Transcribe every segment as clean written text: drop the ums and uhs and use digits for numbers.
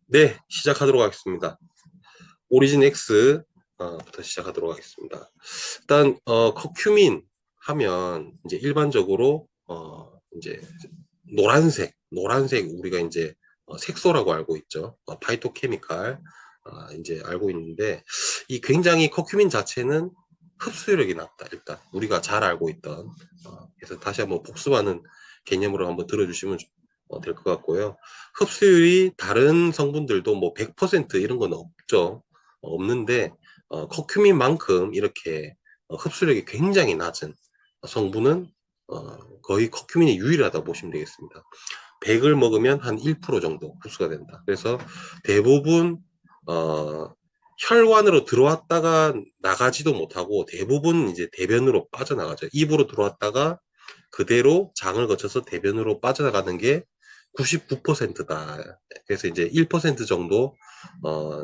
네, 시작하도록 하겠습니다. 오리진 X부터 시작하도록 하겠습니다. 일단 커큐민 하면 이제 일반적으로 이제 노란색 우리가 이제 색소라고 알고 있죠. 파이토케미칼 이제 알고 있는데 이 굉장히 커큐민 자체는 흡수력이 낮다. 일단 우리가 잘 알고 있던 그래서 다시 한번 복습하는 개념으로 한번 들어주시면 될 것 같고요. 흡수율이 다른 성분들도 뭐 100% 이런 건 없죠. 없는데 커큐민만큼 이렇게 흡수력이 굉장히 낮은 성분은 거의 커큐민이 유일하다 보시면 되겠습니다. 100을 먹으면 한 1% 정도 흡수가 된다. 그래서 대부분 혈관으로 들어왔다가 나가지도 못하고 대부분 이제 대변으로 빠져나가죠. 입으로 들어왔다가 그대로 장을 거쳐서 대변으로 빠져나가는 게 99%다. 그래서 이제 1% 정도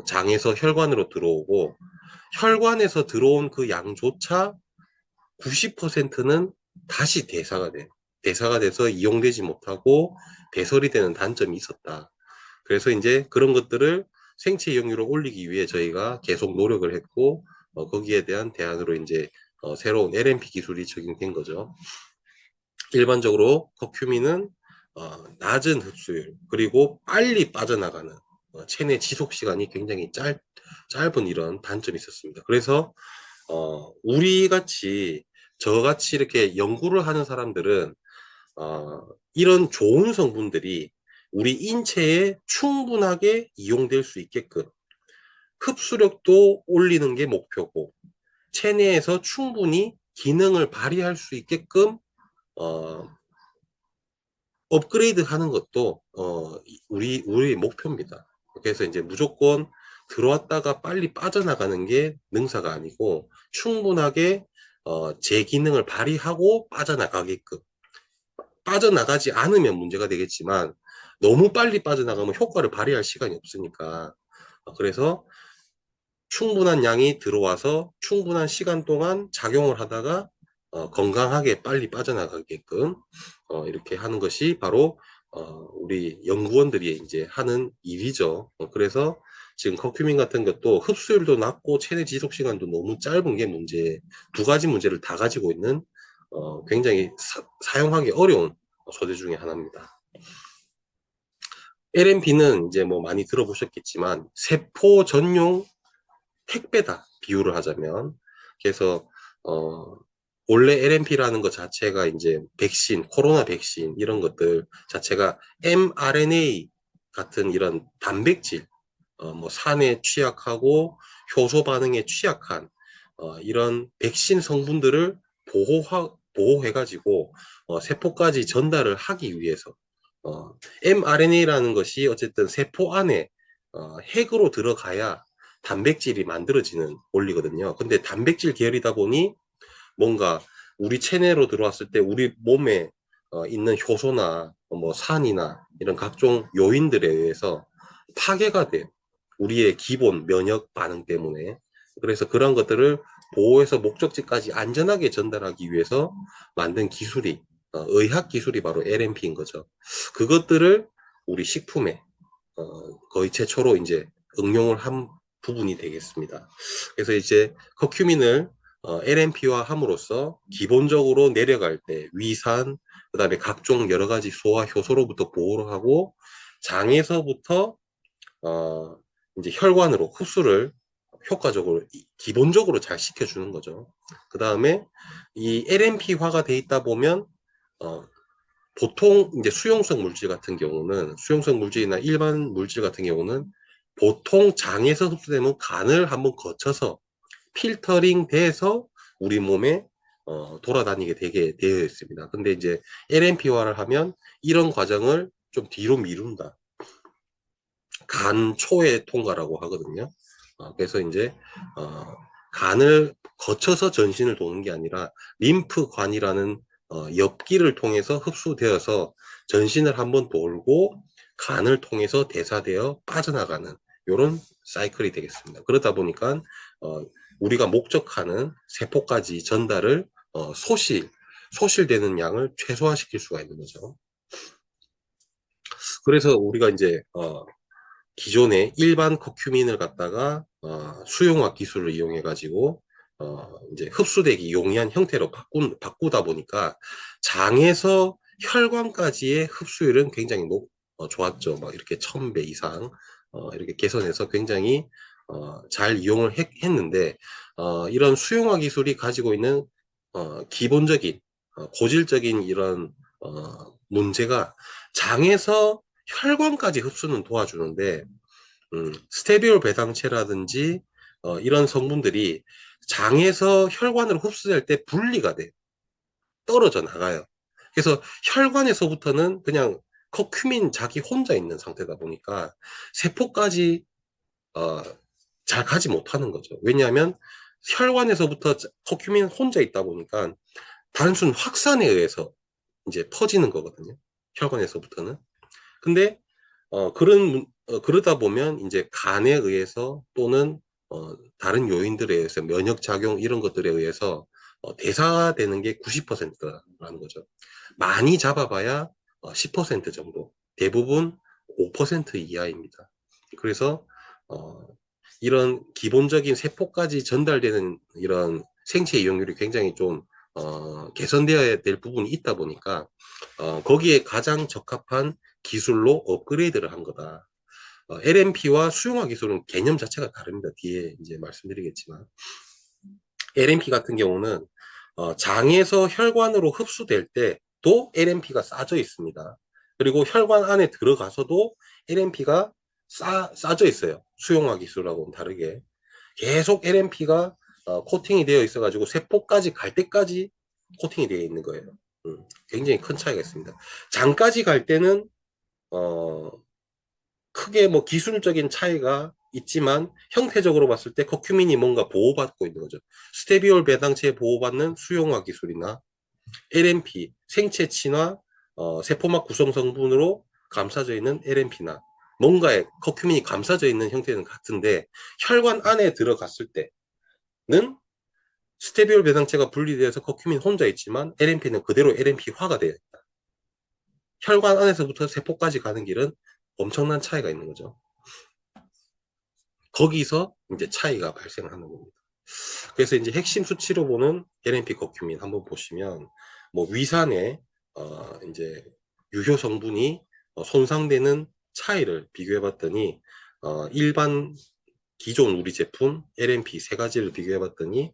장에서 혈관으로 들어오고 혈관에서 들어온 그 양조차 90%는 다시 대사가 돼. 대사가 돼서 이용되지 못하고 배설이 되는 단점이 있었다. 그래서 이제 그런 것들을 생체 이용률을 올리기 위해 저희가 계속 노력을 했고 거기에 대한 대안으로 이제 새로운 LNP 기술이 적용된 거죠. 일반적으로 커큐민은 낮은 흡수율 그리고 빨리 빠져나가는 체내 지속 시간이 굉장히 짧은 이런 단점이 있었습니다. 그래서 우리 같이 저같이 이렇게 연구를 하는 사람들은 이런 좋은 성분들이 우리 인체에 충분하게 이용될 수 있게끔 흡수력도 올리는 게 목표고 체내에서 충분히 기능을 발휘할 수 있게끔 어, 업그레이드 하는 것도 우리 목표입니다. 그래서 이제 무조건 들어왔다가 빨리 빠져나가는 게 능사가 아니고 충분하게 제 기능을 발휘하고 빠져나가게끔 빠져나가지 않으면 문제가 되겠지만 너무 빨리 빠져나가면 효과를 발휘할 시간이 없으니까 그래서 충분한 양이 들어와서 충분한 시간 동안 작용을 하다가 건강하게 빨리 빠져나가게끔 이렇게 하는 것이 바로 우리 연구원들이 이제 하는 일이죠. 그래서 지금 커큐민 같은 것도 흡수율도 낮고 체내 지속 시간도 너무 짧은 게 문제, 두 가지 문제를 다 가지고 있는 굉장히 사용하기 어려운 소재 중에 하나입니다. LNP는 이제 뭐 많이 들어보셨겠지만 세포 전용 택배다 비유를 하자면 그래서 어 원래 LNP라는 것 자체가 이제 백신, 코로나 백신 이런 것들 자체가 mRNA 같은 이런 단백질, 뭐 산에 취약하고 효소 반응에 취약한 이런 백신 성분들을 보호해가지고 세포까지 전달을 하기 위해서 mRNA라는 것이 어쨌든 세포 안에 핵으로 들어가야 단백질이 만들어지는 원리거든요. 근데 단백질 계열이다 보니 뭔가 우리 체내로 들어왔을 때 우리 몸에 있는 효소나 뭐 산이나 이런 각종 요인들에 의해서 파괴가 돼요. 우리의 기본 면역 반응 때문에. 그래서 그런 것들을 보호해서 목적지까지 안전하게 전달하기 위해서 만든 기술이 의학 기술이 바로 LNP인 거죠. 그것들을 우리 식품에 거의 최초로 이제 응용을 한 부분이 되겠습니다. 그래서 이제 커큐민을 LNP화 함으로써 기본적으로 내려갈 때 위산, 그다음에 각종 여러 가지 소화 효소로부터 보호를 하고 장에서부터 어, 이제 혈관으로 흡수를 효과적으로 기본적으로 잘 시켜주는 거죠. 그 다음에 이 LNP화가 돼 있다 보면 어, 보통 이제 수용성 물질 같은 경우는 수용성 물질이나 일반 물질 같은 경우는 보통 장에서 흡수되면 간을 한번 거쳐서 필터링 돼서 우리 몸에 돌아다니게 되게 되어 있습니다. 근데 이제 LNP화를 하면 이런 과정을 좀 뒤로 미룬다. 간 초회 통과라고 하거든요. 그래서 이제 어, 간을 거쳐서 전신을 도는 게 아니라 림프관이라는 엽기를 통해서 흡수되어서 전신을 한번 돌고 간을 통해서 대사되어 빠져나가는 이런 사이클이 되겠습니다. 그러다 보니까 우리가 목적하는 세포까지 전달을 소실되는 양을 최소화시킬 수가 있는 거죠. 그래서 우리가 이제 기존의 일반 커큐민을 갖다가 수용화 기술을 이용해 가지고 이제 흡수되기 용이한 형태로 바꾸다 보니까 장에서 혈관까지의 흡수율은 굉장히 좋았죠. 막 이렇게 1000배 이상 이렇게 개선해서 굉장히 잘 이용을 했는데 이런 수용화 기술이 가지고 있는 기본적인 고질적인 이런 문제가 장에서 혈관까지 흡수는 도와주는데 스테비올 배당체라든지 이런 성분들이 장에서 혈관으로 흡수될 때 분리가 돼 떨어져 나가요. 그래서 혈관에서부터는 그냥 커큐민 자기 혼자 있는 상태다 보니까 세포까지 어, 잘 가지 못하는 거죠. 왜냐하면 혈관에서부터 커큐민 혼자 있다 보니까 단순 확산에 의해서 이제 퍼지는 거거든요. 혈관에서부터는. 근데 그러다 보면 이제 간에 의해서 또는 다른 요인들에 의해서 면역작용 이런 것들에 의해서 대사되는 게 90%라는 거죠. 많이 잡아봐야 10% 정도. 대부분 5% 이하입니다. 그래서 어, 이런 기본적인 세포까지 전달되는 이런 생체 이용률이 굉장히 좀 개선되어야 될 부분이 있다 보니까 거기에 가장 적합한 기술로 업그레이드를 한 거다. LMP와 수용화 기술은 개념 자체가 다릅니다. 뒤에 이제 말씀드리겠지만 LMP 같은 경우는 장에서 혈관으로 흡수될 때도 LMP가 싸져 있습니다. 그리고 혈관 안에 들어가서도 LMP가 싸져 있어요. 수용화 기술하고는 다르게 계속 LMP가 코팅이 되어 있어가지고 세포까지 갈 때까지 코팅이 되어 있는 거예요. 굉장히 큰 차이가 있습니다. 장까지 갈 때는 어, 크게 뭐 기술적인 차이가 있지만 형태적으로 봤을 때 커큐민이 뭔가 보호받고 있는 거죠. 스테비올 배당체에 보호받는 수용화 기술이나 LMP, 생체 친화, 세포막 구성 성분으로 감싸져 있는 LMP나 뭔가에 커큐민이 감싸져 있는 형태는 같은데 혈관 안에 들어갔을 때는 스테비올 배당체가 분리되어서 커큐민 혼자 있지만 LMP는 그대로 LMP화가 되어 있다. 혈관 안에서부터 세포까지 가는 길은 엄청난 차이가 있는 거죠. 거기서 이제 차이가 발생하는 겁니다. 그래서 이제 핵심 수치로 보는 LMP 커큐민 한번 보시면 뭐 위산의 이제 유효 성분이 손상되는 차이를 비교해 봤더니 일반 기존 우리 제품 LMP 세 가지를 비교해 봤더니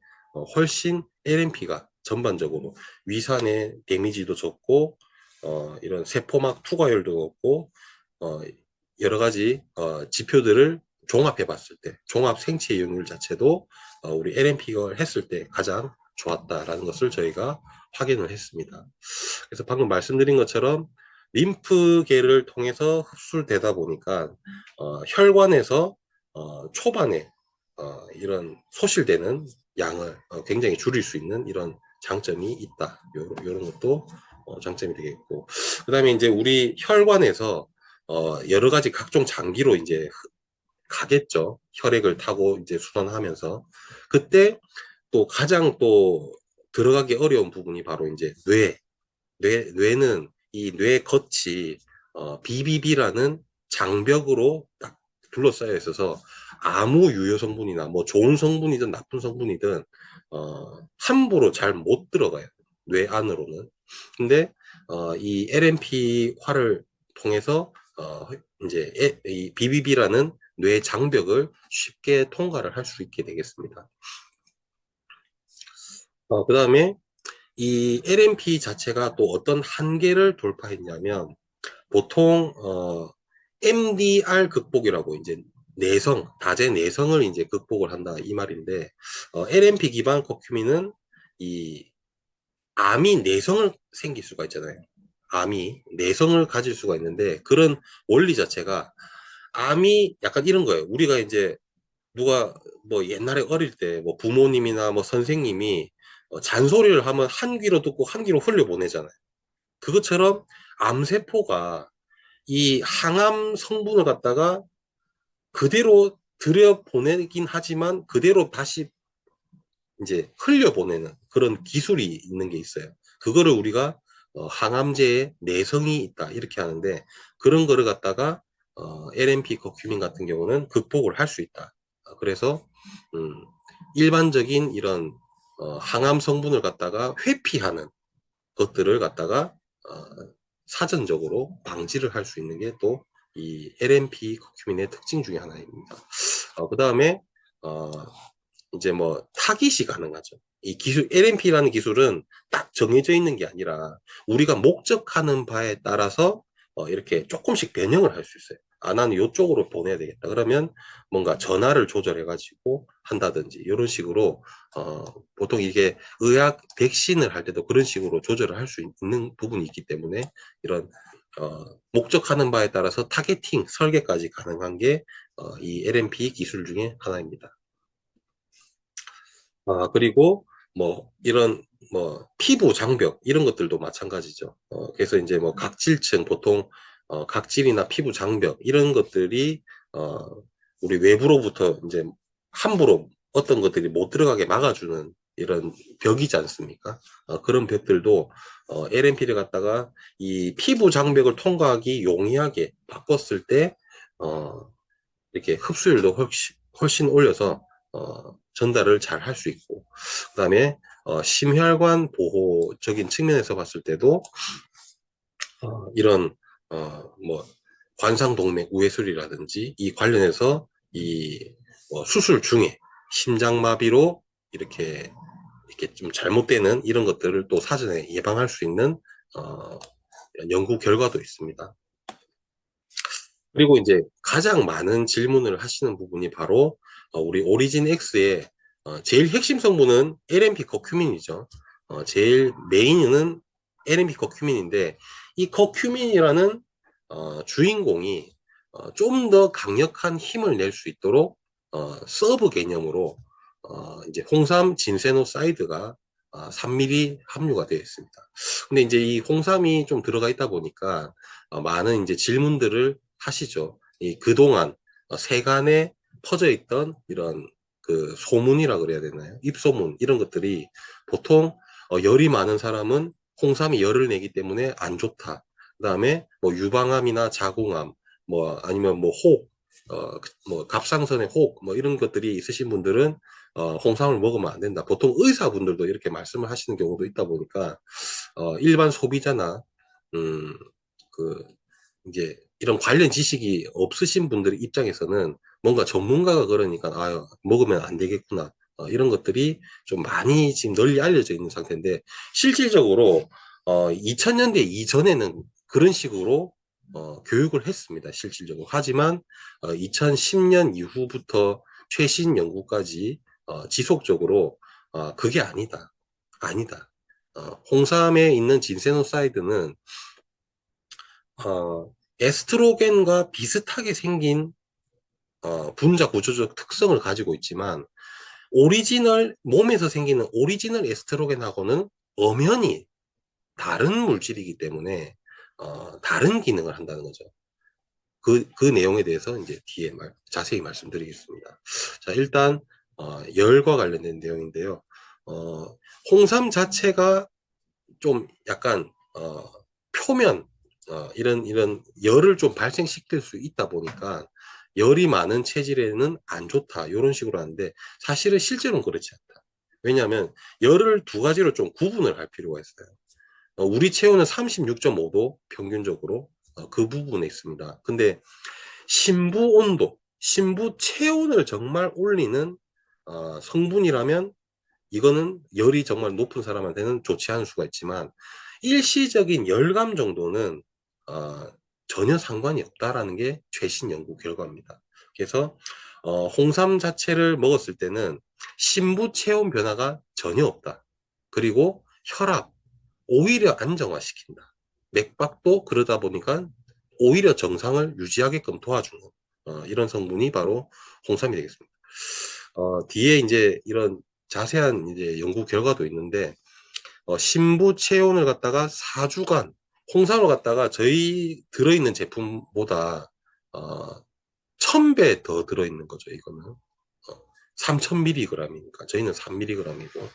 훨씬 LMP가 전반적으로 위산의 데미지도 적고 이런 세포막 투과율도 높고 여러 가지 지표들을 종합해 봤을 때 종합 생체 이용률 자체도 우리 LMP가 했을 때 가장 좋았다라는 것을 저희가 확인을 했습니다. 그래서 방금 말씀드린 것처럼 림프계를 통해서 흡수되다 보니까 혈관에서 초반에 이런 소실되는 양을 굉장히 줄일 수 있는 이런 장점이 있다. 이런 것도 장점이 되겠고, 그 다음에 이제 우리 혈관에서 여러 가지 각종 장기로 이제 가겠죠. 혈액을 타고 이제 순환하면서 그때 또 가장 또 들어가기 어려운 부분이 바로 이제 뇌는 이 뇌 겉이 BBB라는 장벽으로 딱 둘러싸여 있어서 아무 유효 성분이나 뭐 좋은 성분이든 나쁜 성분이든 함부로 잘 못 들어가요. 뇌 안으로는. 근데 이 LMP화를 통해서 이제 이 BBB라는 뇌 장벽을 쉽게 통과를 할 수 있게 되겠습니다. 그 다음에 이 LMP 자체가 또 어떤 한계를 돌파했냐면 보통 MDR 극복이라고 이제 다제 내성을 이제 극복을 한다 이 말인데 LMP 기반 커큐민은 이 암이 내성을 생길 수가 있잖아요. 암이 내성을 가질 수가 있는데 그런 원리 자체가 암이 약간 이런 거예요. 우리가 이제 누가 뭐 옛날에 어릴 때 뭐 부모님이나 뭐 선생님이 잔소리를 하면 한 귀로 듣고 한 귀로 흘려보내잖아요. 그것처럼 암세포가 이 항암 성분을 갖다가 그대로 들여보내긴 하지만 그대로 다시 이제 흘려보내는 그런 기술이 있는 게 있어요. 그거를 우리가 항암제의 내성이 있다 이렇게 하는데 그런 거를 갖다가 LNP 커큐민 같은 경우는 극복을 할 수 있다. 그래서 일반적인 이런 항암 성분을 갖다가 회피하는 것들을 갖다가 사전적으로 방지를 할 수 있는 게 또 이 LNP 커큐민의 특징 중에 하나입니다. 그 다음에 이제 뭐 타깃이 가능하죠. 이 기술 LNP라는 기술은 딱 정해져 있는 게 아니라 우리가 목적하는 바에 따라서 이렇게 조금씩 변형을 할 수 있어요. 나는 이쪽으로 보내야 되겠다. 그러면 뭔가 전하를 조절해 가지고 한다든지 이런 식으로 보통 이게 의학 백신을 할 때도 그런 식으로 조절을 할 수 있는 부분이 있기 때문에 이런 목적하는 바에 따라서 타겟팅 설계까지 가능한 게 이 LNP 기술 중에 하나입니다. 그리고 뭐 이런 뭐 피부 장벽 이런 것들도 마찬가지죠. 그래서 이제 뭐 각질층 보통 각질이나 피부 장벽 이런 것들이 우리 외부로부터 이제 함부로 어떤 것들이 못 들어가게 막아주는 이런 벽이지 않습니까? 그런 벽들도 LNP를 갖다가 이 피부 장벽을 통과하기 용이하게 바꿨을 때 이렇게 흡수율도 훨씬 올려서 전달을 잘 할 수 있고, 그 다음에 심혈관 보호적인 측면에서 봤을 때도 이런 뭐 관상동맥 우회술이라든지 이 관련해서 이 수술 중에 심장마비로 이렇게 좀 잘못되는 이런 것들을 또 사전에 예방할 수 있는 연구 결과도 있습니다. 그리고 이제 가장 많은 질문을 하시는 부분이 바로 우리 오리진 X의 제일 핵심 성분은 LNP 커큐민이죠. 제일 메인은 LNP 커큐민인데 이 커큐민이라는 주인공이 좀 더 강력한 힘을 낼 수 있도록 서브 개념으로 이제 홍삼 진세노사이드가 3mg 함유가 되어 있습니다. 근데 이제 이 홍삼이 좀 들어가 있다 보니까 많은 이제 질문들을 하시죠. 이 그동안 세간에 퍼져 있던 이런 그 소문이라 그래야 되나요? 입소문 이런 것들이 보통 열이 많은 사람은 홍삼이 열을 내기 때문에 안 좋다. 그다음에 뭐 유방암이나 자궁암 뭐 아니면 뭐 혹, 뭐 갑상선의 혹 뭐 이런 것들이 있으신 분들은 홍삼을 먹으면 안 된다. 보통 의사분들도 이렇게 말씀을 하시는 경우도 있다 보니까 일반 소비자나 음, 그 이제 이런 관련 지식이 없으신 분들 입장에서는 뭔가 전문가가 그러니까 먹으면 안 되겠구나. 이런 것들이 좀 많이 지금 널리 알려져 있는 상태인데 실질적으로 2000년대 이전에는 그런 식으로 교육을 했습니다. 실질적으로. 하지만 2010년 이후부터 최신 연구까지 지속적으로 그게 아니다. 아니다. 홍삼에 있는 진세노사이드는 에스트로겐과 비슷하게 생긴 분자 구조적 특성을 가지고 있지만 몸에서 생기는 오리지널 에스트로겐하고는 엄연히 다른 물질이기 때문에 다른 기능을 한다는 거죠. 그 내용에 대해서 이제 뒤에 자세히 말씀드리겠습니다. 자, 일단 열과 관련된 내용인데요. 홍삼 자체가 좀 약간 표면 이런 열을 좀 발생시킬 수 있다 보니까 열이 많은 체질에는 안 좋다 이런 식으로 하는데 사실은 실제로는 그렇지 않다. 왜냐하면 열을 두 가지로 좀 구분을 할 필요가 있어요. 우리 체온은 36.5도 평균적으로 그 부분에 있습니다. 근데 심부 온도, 심부 체온을 정말 올리는 성분이라면 이거는 열이 정말 높은 사람한테는 좋지 않을 수가 있지만 일시적인 열감 정도는 어, 전혀 상관이 없다라는 게 최신 연구 결과입니다. 그래서 홍삼 자체를 먹었을 때는 심부 체온 변화가 전혀 없다. 그리고 혈압 오히려 안정화시킨다. 맥박도 그러다 보니까 오히려 정상을 유지하게끔 도와주는 이런 성분이 바로 홍삼이 되겠습니다. 뒤에 이제 이런 자세한 이제 연구 결과도 있는데 신부 체온을 갖다가 4주간 홍삼을 갖다가 저희 들어있는 제품보다 1000배 더 들어있는 거죠. 이거는 3000mg이니까 저희는 3mg이고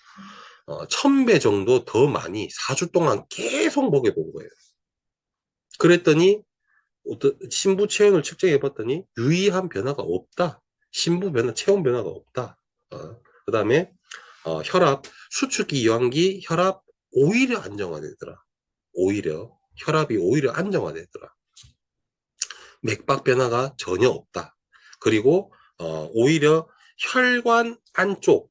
1000배 정도 더 많이 4주 동안 계속 먹여본 거예요. 그랬더니 어떤 신부 체온을 측정해 봤더니 유의한 변화가 없다. 신부 변화, 체온 변화가 없다. 그 다음에 혈압, 수축기, 이완기, 혈압 오히려 안정화되더라. 오히려 혈압이 오히려 안정화되더라. 맥박 변화가 전혀 없다. 그리고 오히려 혈관 안쪽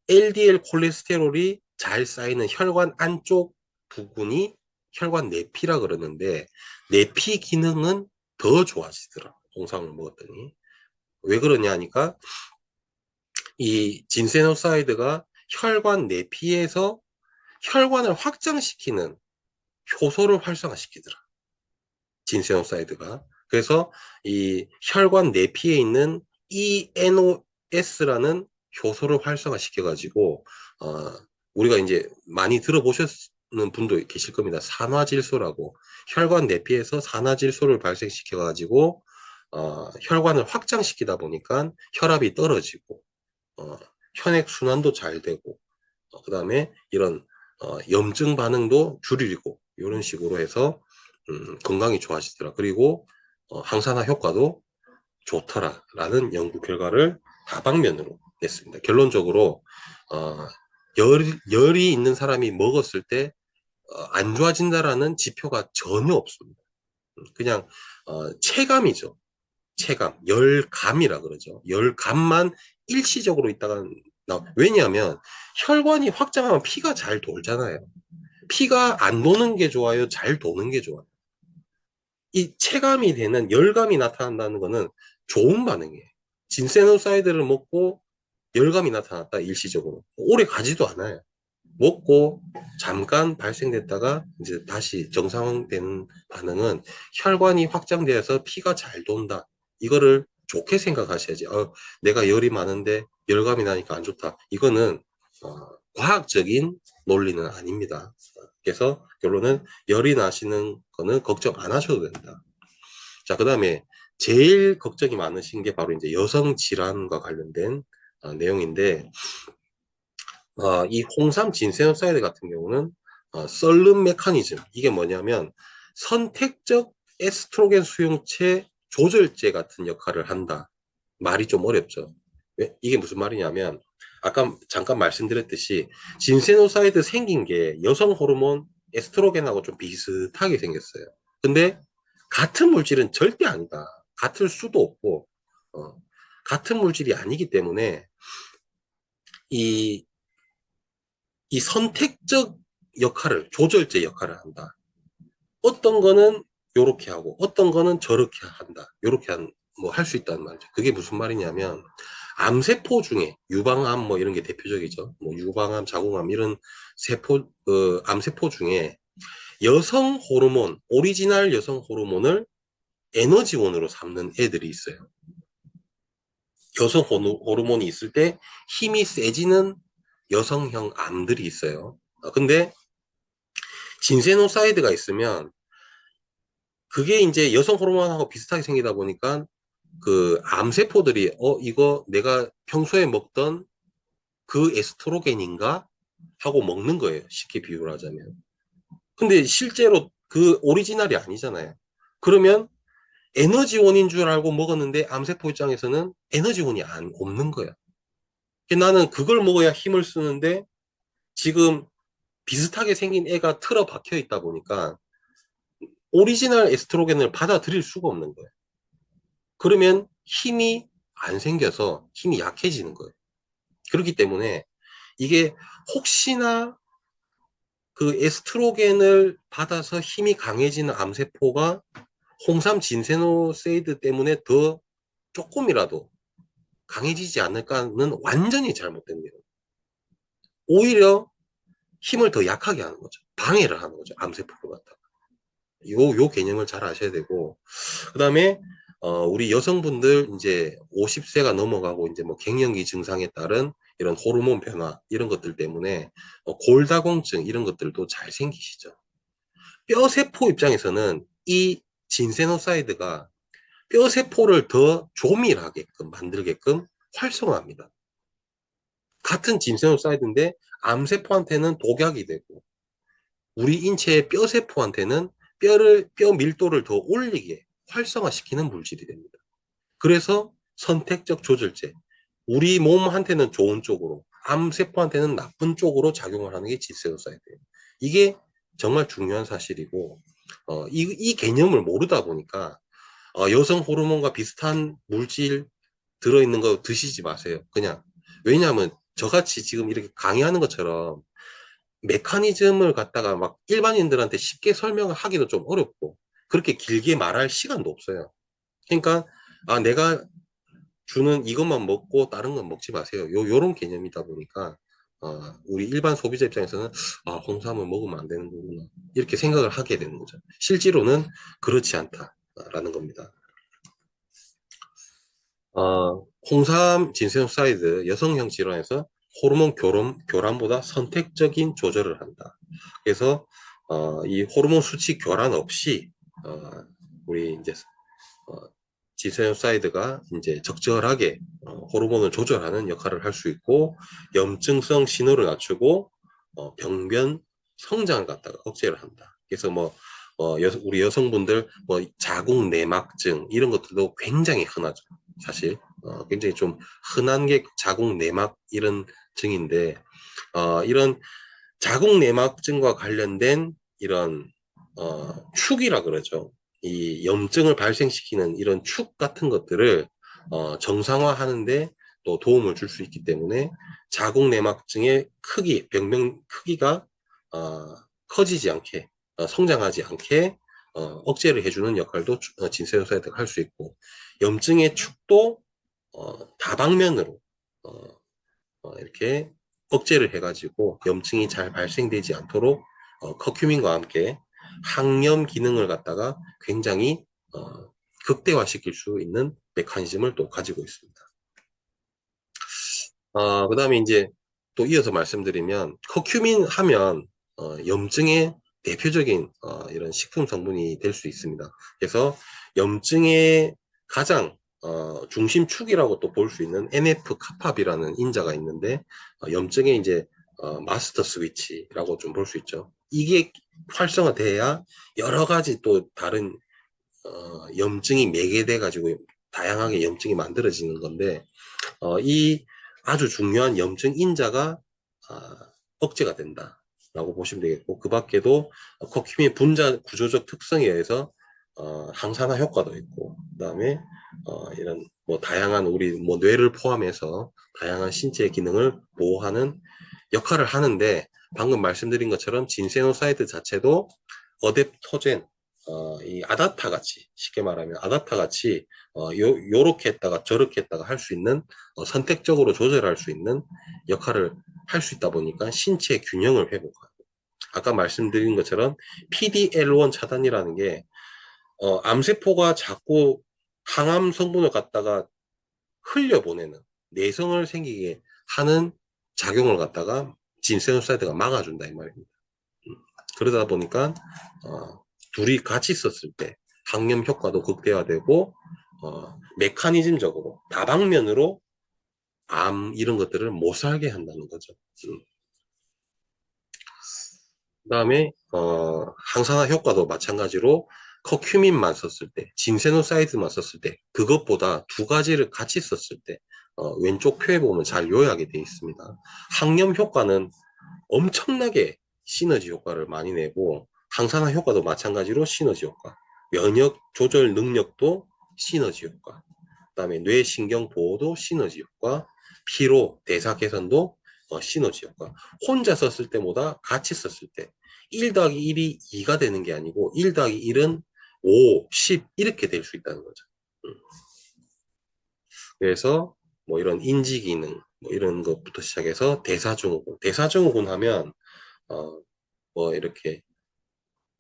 LDL 콜레스테롤이 잘 쌓이는 혈관 안쪽 부분이 혈관 내피라 그러는데 내피 기능은 더 좋아지더라. 홍삼을 먹었더니. 왜 그러냐 하니까 이 진세노사이드가 혈관 내피에서 혈관을 확장시키는 효소를 활성화시키더라. 진세노사이드가. 그래서 이 혈관 내피에 있는 ENOS라는 효소를 활성화시켜가지고 우리가 이제 많이 들어보셨는 분도 계실 겁니다. 산화질소라고 혈관 내피에서 산화질소를 발생시켜가지고 혈관을 확장시키다 보니까 혈압이 떨어지고 혈액 순환도 잘 되고 그 다음에 이런 염증 반응도 줄이고 이런 식으로 해서 건강이 좋아지더라. 그리고 항산화 효과도 좋더라라는 연구 결과를 다방면으로 냈습니다. 결론적으로 열이 있는 사람이 먹었을 때 안 좋아진다라는 지표가 전혀 없습니다. 그냥 체감이죠. 체감, 열감이라 그러죠. 열감만 일시적으로 있다가 왜냐하면 혈관이 확장하면 피가 잘 돌잖아요. 피가 안 도는 게 좋아요? 잘 도는 게 좋아요? 이 체감이 되는 열감이 나타난다는 거는 좋은 반응이에요. 진세노사이드를 먹고 열감이 나타났다, 일시적으로. 오래 가지도 않아요. 먹고 잠깐 발생됐다가 이제 다시 정상되는 반응은 혈관이 확장되어서 피가 잘 돈다. 이거를 좋게 생각하셔야지. 내가 열이 많은데 열감이 나니까 안 좋다. 이거는 과학적인 논리는 아닙니다. 그래서 결론은 열이 나시는 거는 걱정 안 하셔도 된다. 자, 그 다음에 제일 걱정이 많으신 게 바로 이제 여성 질환과 관련된 내용인데, 이 홍삼 진세노사이드 같은 경우는 썰름 메커니즘, 이게 뭐냐면 선택적 에스트로겐 수용체 조절제 같은 역할을 한다. 말이 좀 어렵죠. 이게 무슨 말이냐면 아까 잠깐 말씀드렸듯이 진세노사이드 생긴 게 여성 호르몬 에스트로겐하고 좀 비슷하게 생겼어요. 근데 같은 물질은 절대 아니다. 같을 수도 없고 같은 물질이 아니기 때문에 이, 이 선택적 역할을 조절제 역할을 한다. 어떤 거는 요렇게 하고 어떤 거는 저렇게 한다. 요렇게 뭐 할 수 있다는 말이죠. 그게 무슨 말이냐면 암세포 중에 유방암 뭐 이런 게 대표적이죠. 뭐 유방암, 자궁암 이런 세포 암세포 중에 여성 호르몬, 오리지널 여성 호르몬을 에너지원으로 삼는 애들이 있어요. 여성 호르몬이 있을 때 힘이 세지는 여성형 암들이 있어요. 근데 진세노사이드가 있으면 그게 이제 여성 호르몬하고 비슷하게 생기다 보니까 그 암세포들이 이거 내가 평소에 먹던 그 에스트로겐인가 하고 먹는 거예요. 쉽게 비유를 하자면. 근데 실제로 그 오리지널이 아니잖아요. 그러면 에너지원인 줄 알고 먹었는데 암세포 입장에서는 에너지원이 없는 거야. 나는 그걸 먹어야 힘을 쓰는데 지금 비슷하게 생긴 애가 틀어 박혀 있다 보니까 오리지널 에스트로겐을 받아들일 수가 없는 거예요. 그러면 힘이 안 생겨서 힘이 약해지는 거예요. 그렇기 때문에 이게 혹시나 그 에스트로겐을 받아서 힘이 강해지는 암세포가 홍삼 진세노세이드 때문에 더 조금이라도 강해지지 않을까는 완전히 잘못된 내용. 오히려 힘을 더 약하게 하는 거죠. 방해를 하는 거죠. 암세포를 갖다가. 요 개념을 잘 아셔야 되고, 그 다음에, 우리 여성분들 이제 50세가 넘어가고 이제 뭐 갱년기 증상에 따른 이런 호르몬 변화, 이런 것들 때문에 골다공증 이런 것들도 잘 생기시죠. 뼈세포 입장에서는 이 진세노사이드가 뼈세포를 더 조밀하게끔 만들게끔 활성화합니다. 같은 진세노사이드인데 암세포한테는 독약이 되고 우리 인체의 뼈세포한테는 뼈 밀도를 더 올리게 활성화시키는 물질이 됩니다. 그래서 선택적 조절제, 우리 몸한테는 좋은 쪽으로, 암세포한테는 나쁜 쪽으로 작용을 하는 게 지세노사이드예요. 이게 정말 중요한 사실이고, 이 개념을 모르다 보니까 여성 호르몬과 비슷한 물질 들어있는 거 드시지 마세요. 그냥. 왜냐하면 저같이 지금 이렇게 강의하는 것처럼 메커니즘을 갖다가 막 일반인들한테 쉽게 설명을 하기도 좀 어렵고, 그렇게 길게 말할 시간도 없어요. 그러니까, 내가 주는 이것만 먹고 다른 건 먹지 마세요. 요런 개념이다 보니까, 우리 일반 소비자 입장에서는, 홍삼을 먹으면 안 되는 거구나. 이렇게 생각을 하게 되는 거죠. 실제로는 그렇지 않다라는 겁니다. 홍삼 진세노사이드 여성형 질환에서 호르몬 교란보다 선택적인 조절을 한다. 그래서 이 호르몬 수치 교란 없이 우리 이제 진세노사이드가 이제 적절하게 호르몬을 조절하는 역할을 할 수 있고, 염증성 신호를 낮추고 병변 성장을 갖다가 억제를 한다. 그래서 우리 여성분들 자궁 내막증 이런 것들도 굉장히 흔하죠. 사실 굉장히 좀 흔한 게 자궁 내막 이런 증인데, 이런 자궁 내막증과 관련된 이런 축이라 그러죠. 이 염증을 발생시키는 이런 축 같은 것들을 정상화하는데 또 도움을 줄 수 있기 때문에 자궁 내막증의 크기, 병명 크기가 커지지 않게, 성장하지 않게 억제를 해주는 역할도 진세노사이드가 할 수 있고, 염증의 축도 다방면으로 이렇게 억제를 해가지고 염증이 잘 발생되지 않도록 커큐민과 함께 항염 기능을 갖다가 굉장히 극대화시킬 수 있는 메커니즘을 또 가지고 있습니다. 그 다음에 이제 또 이어서 말씀드리면, 커큐민 하면 염증의 대표적인 이런 식품 성분이 될 수 있습니다. 그래서 염증의 가장 중심축이라고 또 볼 수 있는 NF 카팝이라는 인자가 있는데, 염증의 이제 마스터 스위치라고 좀 볼 수 있죠. 이게 활성화돼야 여러 가지 또 다른 염증이 매개돼 가지고 다양하게 염증이 만들어지는 건데, 이 아주 중요한 염증 인자가 억제가 된다라고 보시면 되겠고, 그 밖에도 커큐민 분자 구조적 특성에 의해서 항산화 효과도 있고, 그다음에 이런 다양한 우리 뇌를 포함해서 다양한 신체 기능을 보호하는 역할을 하는데, 방금 말씀드린 것처럼 진세노사이드 자체도 어댑토젠, 이 아다타 같이, 쉽게 말하면 아다타 같이 요렇게 했다가 저렇게 했다가 할 수 있는, 선택적으로 조절할 수 있는 역할을 할 수 있다 보니까 신체 균형을 회복하고, 아까 말씀드린 것처럼 PDL1 차단이라는 게 암세포가 자꾸 항암 성분을 갖다가 흘려보내는, 내성을 생기게 하는 작용을 갖다가 진세노사이드가 막아준다 이 말입니다. 그러다 보니까 둘이 같이 썼을 때 항염 효과도 극대화되고, 메커니즘적으로 다방면으로 암 이런 것들을 못 살게 한다는 거죠. 그 다음에 항산화 효과도 마찬가지로 커큐민만 썼을 때, 진세노사이드만 썼을 때, 그것보다 두 가지를 같이 썼을 때 왼쪽 표에 보면 잘 요약이 되어 있습니다. 항염 효과는 엄청나게 시너지 효과를 많이 내고, 항산화 효과도 마찬가지로 시너지 효과, 면역 조절 능력도 시너지 효과, 그 다음에 뇌신경 보호도 시너지 효과, 피로, 대사 개선도 시너지 효과. 혼자 썼을 때보다 같이 썼을 때 1 더하기 1이 2가 되는 게 아니고 1 더하기 1은 5, 10 이렇게 될 수 있다는 거죠. 그래서 이런 인지 기능 이런 것부터 시작해서 대사증후군 하면 이렇게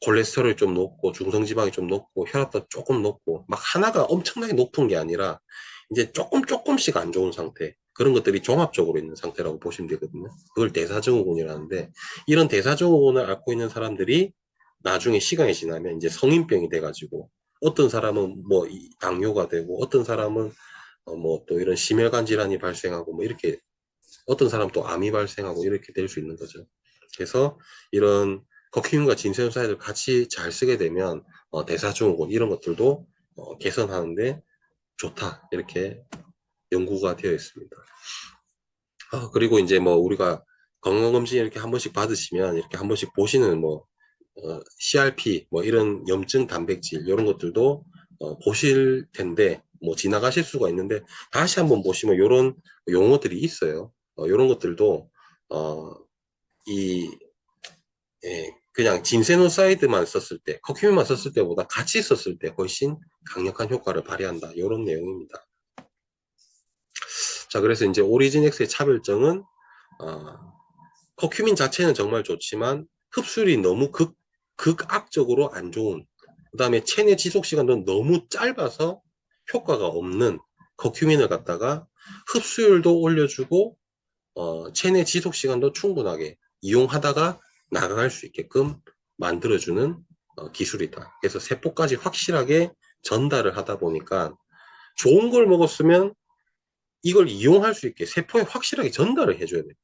콜레스테롤이 좀 높고 중성지방이 좀 높고 혈압도 조금 높고 막 하나가 엄청나게 높은 게 아니라 이제 조금씩 안 좋은 상태, 그런 것들이 종합적으로 있는 상태라고 보시면 되거든요. 그걸 대사증후군이라는데, 이런 대사증후군을 앓고 있는 사람들이 나중에 시간이 지나면 이제 성인병이 돼가지고 어떤 사람은 당뇨가 되고, 어떤 사람은 또 이런 심혈관 질환이 발생하고 이렇게, 어떤 사람 또 암이 발생하고 이렇게 될 수 있는 거죠. 그래서 이런 커큐민과 진세노사이드를 같이 잘 쓰게 되면 대사증후군 이런 것들도 개선하는데 좋다. 이렇게 연구가 되어 있습니다. 그리고 이제 뭐 우리가 건강검진 이렇게 한 번씩 받으시면 이렇게 한 번씩 보시는 뭐 CRP 뭐 이런 염증 단백질 이런 것들도 보실 텐데 뭐 지나가실 수가 있는데 다시 한번 보시면 이런 용어들이 있어요. 이런 것들도 이 그냥 진세노사이드만 썼을 때, 커큐민만 썼을 때보다 같이 썼을 때 훨씬 강력한 효과를 발휘한다. 이런 내용입니다. 자, 그래서 이제 오리진엑스의 차별점은 커큐민 자체는 정말 좋지만 흡수율이 너무 극악적으로 안 좋은, 그 다음에 체내 지속 시간도 너무 짧아서 효과가 없는 커큐민을 갖다가 흡수율도 올려주고 체내 지속 시간도 충분하게 이용하다가 나갈 수 있게끔 만들어주는 기술이다. 그래서 세포까지 확실하게 전달을 하다 보니까 좋은 걸 먹었으면 이걸 이용할 수 있게 세포에 확실하게 전달을 해줘야 된다.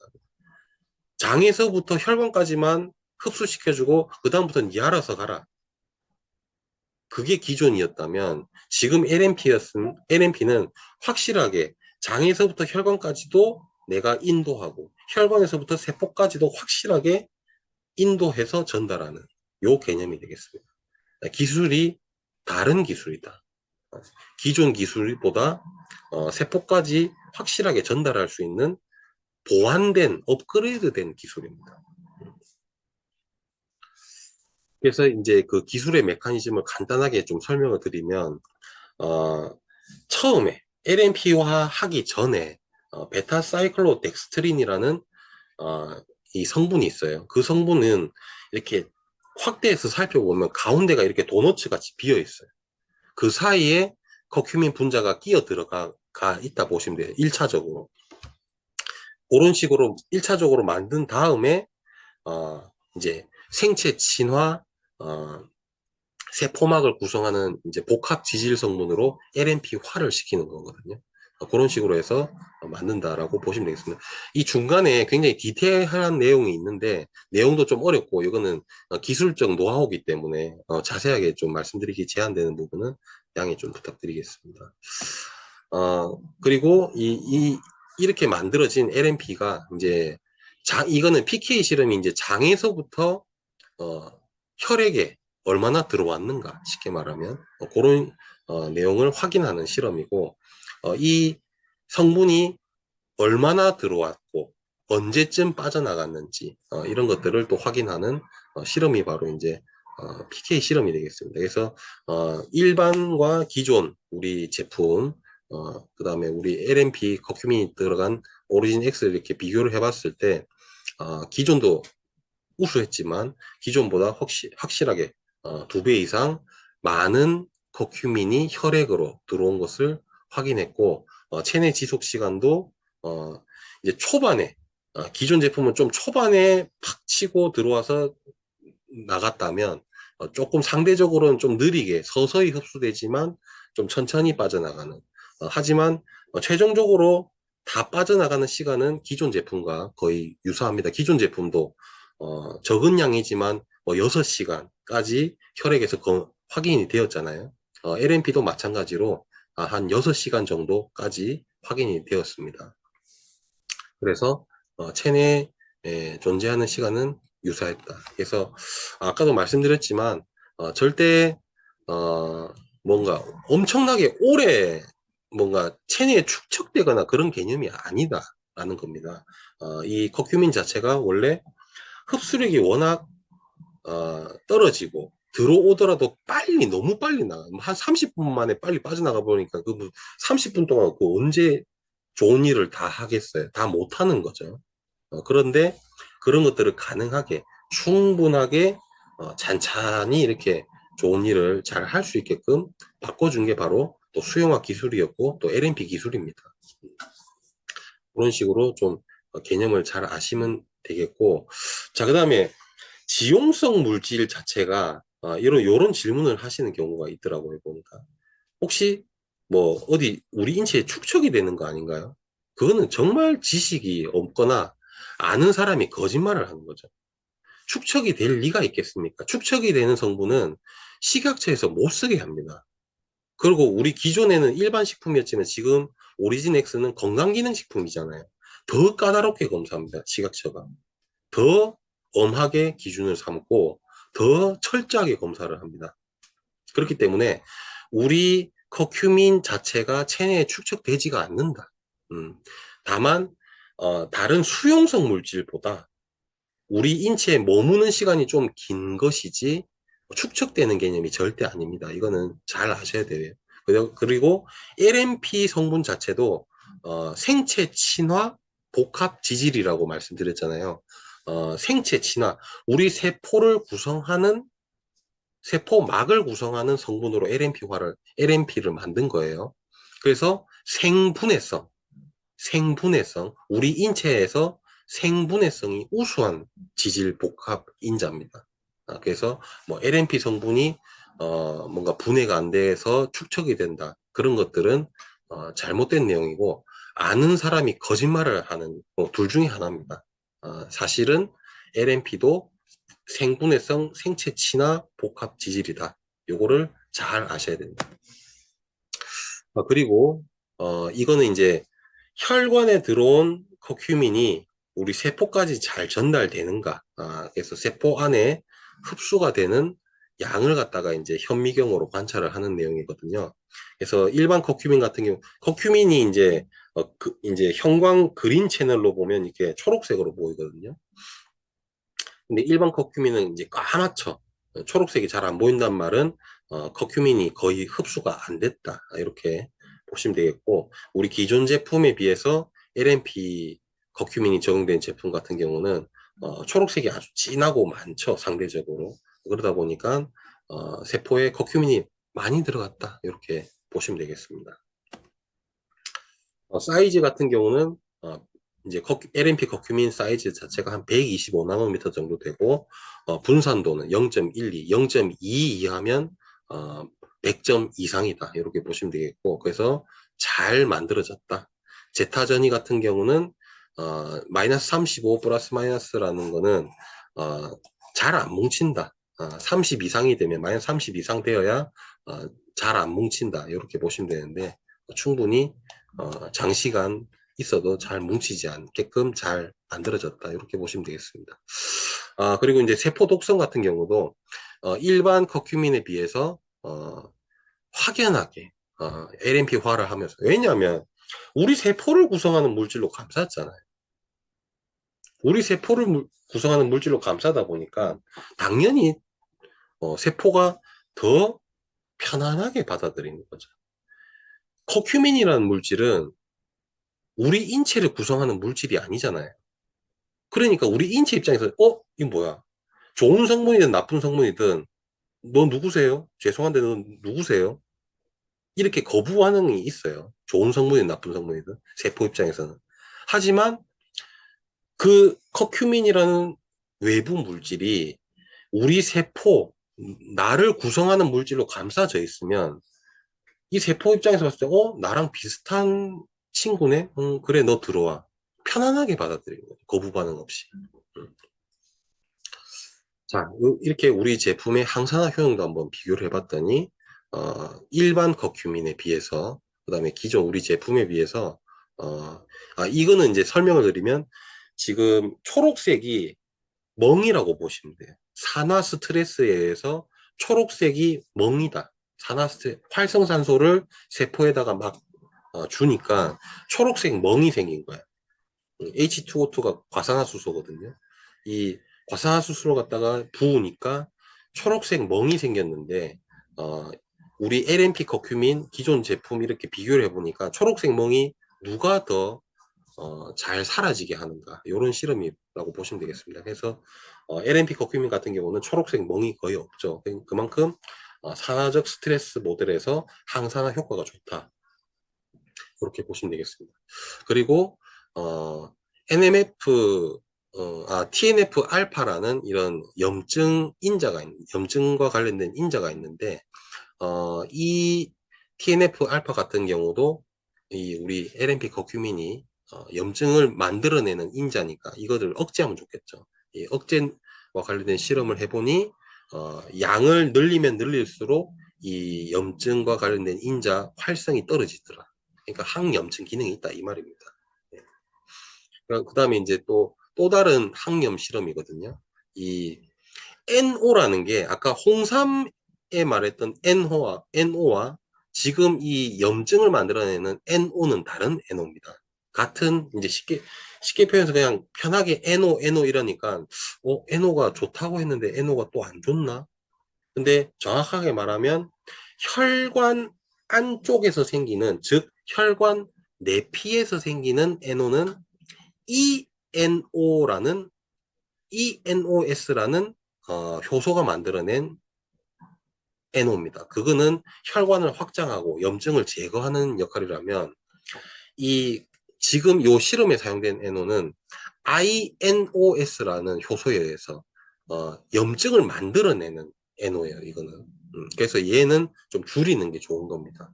장에서부터 혈관까지만 흡수시켜주고 그 다음부터는 니 알아서 가라. 그게 기존이었다면 지금 LNP는 확실하게 장에서부터 혈관까지도 내가 인도하고 혈관에서부터 세포까지도 확실하게 인도해서 전달하는 요 개념이 되겠습니다. 기술이 다른 기술이다. 기존 기술보다 세포까지 확실하게 전달할 수 있는 보완된 업그레이드된 기술입니다. 그래서 이제 그 기술의 메커니즘을 간단하게 좀 설명을 드리면 처음에 LNP화 하기 전에 베타사이클로덱스트린이라는 이 성분이 있어요. 그 성분은 이렇게 확대해서 살펴보면 가운데가 이렇게 도너츠 같이 비어 있어요. 그 사이에 커큐민 분자가 끼어 들어가 있다 보시면 돼요. 1차적으로. 그런 식으로 1차적으로 만든 다음에 이제 생체 친화 세포막을 구성하는 이제 복합 지질 성분으로 LNP화를 시키는 거거든요. 그런 식으로 해서 만든다라고 보시면 되겠습니다. 이 중간에 굉장히 디테일한 내용이 있는데 내용도 좀 어렵고 이거는 기술적 노하우이기 때문에 자세하게 좀 말씀드리기 제한되는 부분은 양해 좀 부탁드리겠습니다. 그리고 이렇게 만들어진 LNP가 이제 이거는 PK 실험이 이제 장에서부터 혈액에 얼마나 들어왔는가 쉽게 말하면 그런 내용을 확인하는 실험이고 이 성분이 얼마나 들어왔고 언제쯤 빠져나갔는지 이런 것들을 또 확인하는 실험이 바로 이제 PK 실험이 되겠습니다. 그래서 일반과 기존 우리 제품 그 다음에 우리 LNP 커큐민이 들어간 오리진 X를 이렇게 비교를 해봤을 때 기존도 우수했지만 기존보다 확실하게 2배 이상 많은 커큐민이 혈액으로 들어온 것을 확인했고 체내 지속 시간도 이제 초반에 기존 제품은 좀 초반에 팍 치고 들어와서 나갔다면 조금 상대적으로는 좀 느리게 서서히 흡수되지만 좀 천천히 빠져나가는 하지만 최종적으로 다 빠져나가는 시간은 기존 제품과 거의 유사합니다. 기존 제품도 적은 양이지만 뭐 6시간까지 혈액에서 확인이 되었잖아요. LNP도 마찬가지로 한 6시간 정도까지 확인이 되었습니다. 그래서 체내에 존재하는 시간은 유사했다. 그래서 아까도 말씀드렸지만 절대 뭔가 엄청나게 오래 뭔가 체내에 축적되거나 그런 개념이 아니다라는 겁니다. 이 커큐민 자체가 원래 흡수력이 워낙 떨어지고 들어오더라도 빨리 너무 빨리 나가 한 30분 만에 빨리 빠져나가 보니까 그 30분 동안 그 언제 좋은 일을 다 하겠어요. 다 못하는 거죠. 그런데 그런 것들을 가능하게 충분하게 찬찬히 이렇게 좋은 일을 잘 할 수 있게끔 바꿔준 게 바로 또 수용화 기술이었고 또 LNP 기술입니다. 그런 식으로 좀 개념을 잘 아시면 되겠고 자 그다음에 지용성 물질 자체가 이런 질문을 하시는 경우가 있더라고요 보니까 혹시 뭐 어디 우리 인체에 축적이 되는 거 아닌가요? 그거는 정말 지식이 없거나 아는 사람이 거짓말을 하는 거죠. 축적이 될 리가 있겠습니까? 축적이 되는 성분은 식약처에서 못 쓰게 합니다. 그리고 우리 기존에는 일반 식품이었지만 지금 오리진엑스는 건강기능식품이잖아요. 더 까다롭게 검사합니다. 식약처가. 더 엄하게 기준을 삼고 더 철저하게 검사를 합니다. 그렇기 때문에 우리 커큐민 자체가 체내에 축적되지가 않는다. 다만 다른 수용성 물질보다 우리 인체에 머무는 시간이 좀 긴 것이지 축적되는 개념이 절대 아닙니다. 이거는 잘 아셔야 돼요. 그리고 LMP 성분 자체도 생체 친화 복합 지질이라고 말씀드렸잖아요. 생체 친화, 우리 세포를 구성하는 세포막을 구성하는 성분으로 LMP를 만든 거예요. 그래서 생분해성, 우리 인체에서 생분해성이 우수한 지질 복합 인자입니다. 그래서 뭐 LMP 성분이 뭔가 분해가 안 돼서 축적이 된다. 그런 것들은 잘못된 내용이고 아는 사람이 거짓말을 하는 뭐둘 중에 하나입니다. 사실은 LMP도 생분해성 생체 친화 복합 지질이다. 요거를 잘 아셔야 됩니다. 그리고 이거는 이제 혈관에 들어온 커큐민이 우리 세포까지 잘 전달되는가. 그래서 세포 안에 흡수가 되는 양을 갖다가 이제 현미경으로 관찰을 하는 내용이거든요. 그래서 일반 커큐민 같은 경우, 커큐민이 이제 형광 그린 채널로 보면 이렇게 초록색으로 보이거든요. 근데 일반 커큐민은 이제 까맣죠. 초록색이 잘 안 보인단 말은 커큐민이 거의 흡수가 안 됐다. 이렇게 보시면 되겠고, 우리 기존 제품에 비해서 LMP 커큐민이 적용된 제품 같은 경우는 초록색이 아주 진하고 많죠. 상대적으로. 그러다 보니까 세포에 커큐민이 많이 들어갔다. 이렇게 보시면 되겠습니다. 사이즈 같은 경우는 이제 LMP 커큐민 사이즈 자체가 한 125나노미터 정도 되고 분산도는 0.12, 0.2 이하면 100점 이상이다. 이렇게 보시면 되겠고 그래서 잘 만들어졌다. 제타전이 같은 경우는 마이너스 35 플러스 마이너스라는 거는 잘 안 뭉친다. 30 이상이 되면 마이너스 30 이상 되어야 잘 안 뭉친다. 이렇게 보시면 되는데 충분히 장시간 있어도 잘 뭉치지 않게끔 잘 만들어졌다. 이렇게 보시면 되겠습니다. 그리고 이제 세포 독성 같은 경우도 일반 커큐민에 비해서 확연하게 LMP화를 하면서 왜냐하면 우리 세포를 구성하는 물질로 감쌌잖아요. 우리 세포를 구성하는 물질로 감싸다 보니까 당연히 세포가 더 편안하게 받아들이는 거죠. 커큐민이라는 물질은 우리 인체를 구성하는 물질이 아니잖아요. 그러니까 우리 인체 입장에서 이거 뭐야? 좋은 성분이든 나쁜 성분이든 너 누구세요? 죄송한데 너 누구세요? 이렇게 거부 반응이 있어요. 좋은 성분이든 나쁜 성분이든 세포 입장에서는. 하지만 그 커큐민이라는 외부 물질이 우리 세포, 나를 구성하는 물질로 감싸져 있으면 이 세포 입장에서 봤을 때 나랑 비슷한 친구네? 그래 너 들어와. 편안하게 받아들이는 거예요. 거부 반응 없이. 자, 이렇게 우리 제품의 항산화 효능도 한번 비교를 해봤더니 일반 커큐민에 비해서 그 다음에 기존 우리 제품에 비해서 이거는 이제 설명을 드리면 지금 초록색이 멍이라고 보시면 돼요. 산화 스트레스에 의해서 초록색이 멍이다. 활성산소를 세포에다가 막 주니까 초록색 멍이 생긴 거야. H2O2가 과산화수소거든요. 이 과산화수소를 갖다가 부으니까 초록색 멍이 생겼는데 우리 LMP 커큐민 기존 제품 이렇게 비교를 해보니까 초록색 멍이 누가 더 잘 사라지게 하는가 이런 실험이라고 보시면 되겠습니다. 그래서 LMP 커큐민 같은 경우는 초록색 멍이 거의 없죠. 그만큼 산화적 스트레스 모델에서 항산화 효과가 좋다. 그렇게 보시면 되겠습니다. 그리고 NMF TNF 알파라는 이런 염증과 관련된 인자가 있는데 이 TNF 알파 같은 경우도 우리 LMP 커큐민이 염증을 만들어내는 인자니까 이거를 억제하면 좋겠죠. 이 억제와 관련된 실험을 해보니 양을 늘리면 늘릴수록 이 염증과 관련된 인자 활성이 떨어지더라. 그러니까 항염증 기능이 있다 이 말입니다. 그 다음에 이제 또 다른 항염 실험이거든요. 이 NO라는 게 아까 홍삼에 말했던 NO와 지금 이 염증을 만들어내는 NO는 다른 NO입니다. 같은 이제 쉽게 표현해서 그냥 편하게 NO 이러니까 NO가 좋다고 했는데 NO가 또 안 좋나? 근데 정확하게 말하면 혈관 안쪽에서 생기는, 즉 혈관 내피에서 생기는 NO는 ENOS라는 효소가 만들어낸 NO입니다. 그거는 혈관을 확장하고 염증을 제거하는 역할이라면 이 지금 요 실험에 사용된 NO는 INOS라는 효소에 의해서 염증을 만들어내는 NO예요. 이거는. 그래서 얘는 좀 줄이는 게 좋은 겁니다.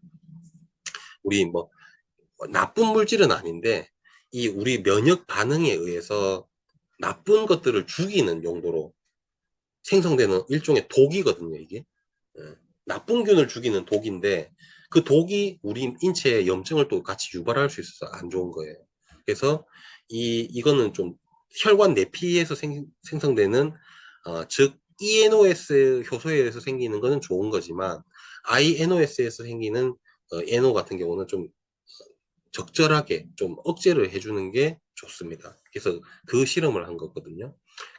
우리 뭐 나쁜 물질은 아닌데 이 우리 면역 반응에 의해서 나쁜 것들을 죽이는 용도로 생성되는 일종의 독이거든요, 이게. 예. 나쁜 균을 죽이는 독인데 그 독이 우리 인체에 염증을 또 같이 유발할 수 있어서 안 좋은 거예요. 그래서 이거는 좀 혈관 내피에서 생성되는 즉 ENOS 효소에 의해서 생기는 거는 좋은 거지만 INOS에서 생기는 NO 같은 경우는 좀 적절하게 좀 억제를 해주는 게 좋습니다. 그래서 그 실험을 한 거거든요.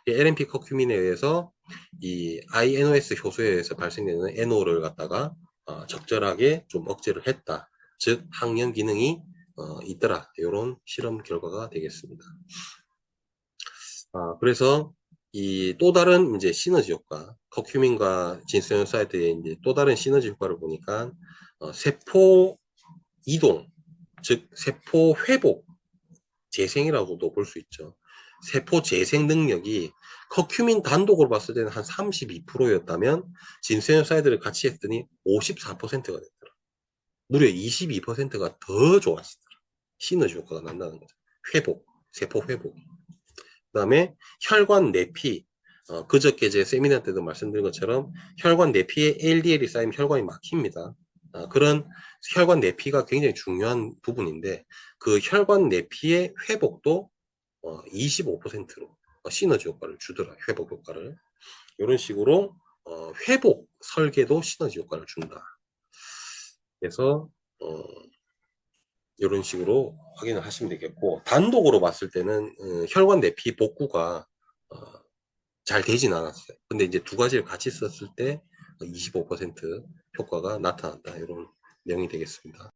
LNP 커큐민에 의해서 이 INOS 효소에 의해서 발생되는 NO를 갖다가 적절하게 좀 억제를 했다. 즉 항염 기능이 있더라. 이런 실험 결과가 되겠습니다. 그래서 이 또 다른 이제 시너지 효과, 커큐민과 진수연사이드의 이제 또 다른 시너지 효과를 보니까 세포 이동, 즉 세포 회복, 재생이라고도 볼 수 있죠. 세포 재생 능력이 커큐민 단독으로 봤을 때는 한 32%였다면 진수연사이드를 같이 했더니 54%가 됐더라. 무려 22%가 더 좋았더라. 시너지 효과가 난다는 거죠. 회복, 세포 회복. 그 다음에 혈관 내피, 그저께 제 세미나 때도 말씀드린 것처럼 혈관 내피에 LDL이 쌓이면 혈관이 막힙니다. 그런 혈관 내피가 굉장히 중요한 부분인데 그 혈관 내피의 회복도 25%로 시너지 효과를 주더라. 회복 효과를. 이런 식으로 회복 설계도 시너지 효과를 준다. 그래서 이런 식으로 확인을 하시면 되겠고 단독으로 봤을 때는 혈관 내피 복구가 잘 되진 않았어요. 근데 이제 두 가지를 같이 썼을 때 25% 효과가 나타났다. 이런 내용이 되겠습니다.